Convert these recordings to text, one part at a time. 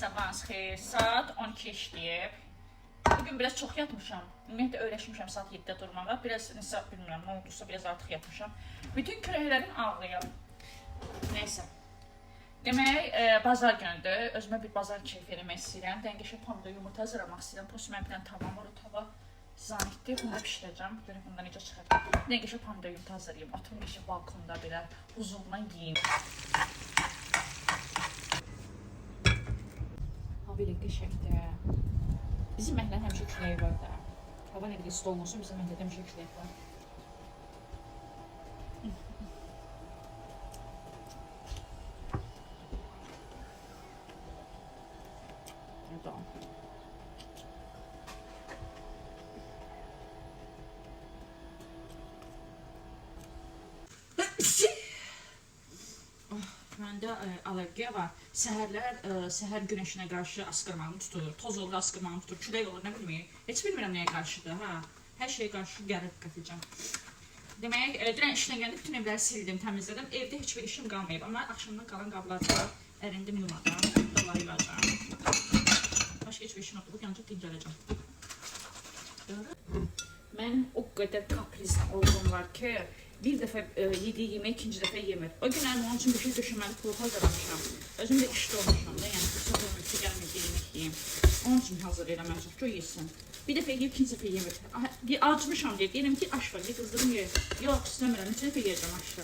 sabahınız xeyir. Saat 12 işləyib. Bugün biraz çox yatmışam. Ümumiyyətlə öyrəşmişəm saat 7-də durmağa. Biraz nəsə bilmirəm, nə oldusa biraz artıq yatmışam. Bütün kürəklərim ağrıyır. Neysə. Demək, bazar günüdür. Özümə bir bazar keyfi eləmək istəyirəm. Dəngəşə pomidor yumurta hazırlamaq istəyirəm. Prosto mən bir dənə tavam var, o tava zanitdir. Bunu bişirəcəm. Görək bundan necə çıxacaq. Dəngəşə pomidor yumurta hazırlayım. Oturum işə balkonda belə huzurla yeyim. Hava elə qəşəngdir. Bizim məhəllənin həmişə küləyi var da. Hava nə qədər isti olmasa bizim məhəllədə həmişə küləyi var. Məndə allergiya var. Səhər günəşinə qarşı askırmağımı tutur, toz olur askırmağımı tutur, külək olur, nə bilməyim. Heç bilmirəm nəyə qarşıdır, ha. Hər şeyə qarşı gəlir qəticəm. Demək, dünən işdən gəldim, bütün evləri sildim, təmizlədim. Evdə heç bir işim qalmayıb, amma axşamdan qalan qablarla ərindim yumadan, doları yığacam. Başqa heç bir işim yoxdur, bu yancaq dincələcəm. Mənim o qədər kaprizli oğlum var ki, bir dəfə yediyi yemək ikinci dəfə yemir. O günlərim onun üçün bir şey döşəməli pulu hazırlamışam. Özüm də işdə olmuşam da, yəni fırsat olmuyor ki, gəlməyib yemək yiyeyim. Onun üçün hazırlayıram məncək ki, o yesin. Bir dəfə yeyib, ikinci dəfə yemir. Acmışam deyə, deyirəm ki, aş var, qızdırım ye. Yox, istəmirəm, neçə dəfə yeyəcəm aşdı.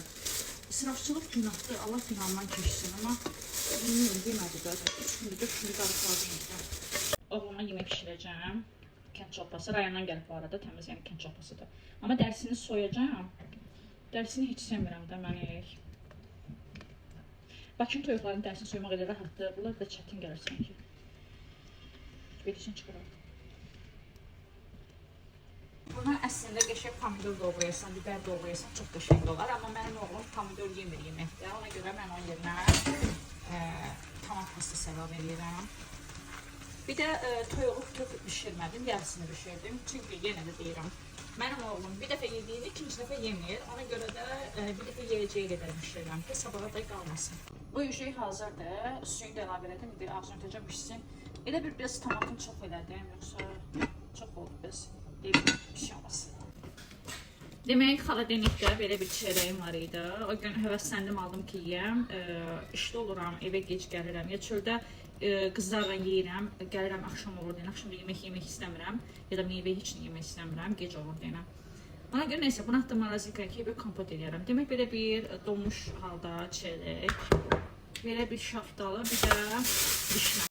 İsrafçılıq günahdır, Allah günahından keçsin, amma bilmiyorum, yemədi də. 3 gündür, 4 gündür qarışlardım. Oğluma yemək pişirəcəm. Kənd çolpası, rayondan gəlib bu arada, təmiz, yəni kənd çolpasıdır. Amma dərisini soyacağım. Dərisini heç sevmirəm də mən. Bakın toyuqların dərisini soymaq elə rahatdır. Bunlar da çətin gəlir sanki. Verirsən çıxıram. Buna əslində qəşəng pomidor doğrayasan, biber doğrayasan çox qəşəng olar. Amma mənim oğlum pomidor yemir yeməkdə. Ona görə mən onun yerinə tomat pastası əlavə edirəm. Bir də toyuğu bütöv bişirmədim, yarısını bişirdim. Çünki yenə də deyirəm. Mənim oğlum bir dəfə yediyini ikinci dəfə yemir. Ona görə də bir dəfə yeyəcəyi qədər bişirirəm ki, sabaha da qalmasın. Bu yüzey hazırdır. Suyunu da əlavə elədim. Bir ağzını ötəcəm pişsin. Elə bir biraz tomatını çox elədim. Yoxsa çox oldu biz. Bir şey olmasın. Demək, xaladenikdə belə bir çörəyim var idi. O gün həvəsləndim, aldım ki, yiyəm. İşdə oluram, evə gec gəlirəm. Ya çöldə qızlarla yeyirəm, gəlirəm axşam olur deyən, axşam da yemək istəmirəm, ya da meyvə heç nə yemək istəmirəm, gec olur deyən. Ona görə neysə, bunu hatta marazika ki, bir kompot edirəm. Demək, belə bir donmuş halda çörək, belə bir şaftalı, bir də dişmə.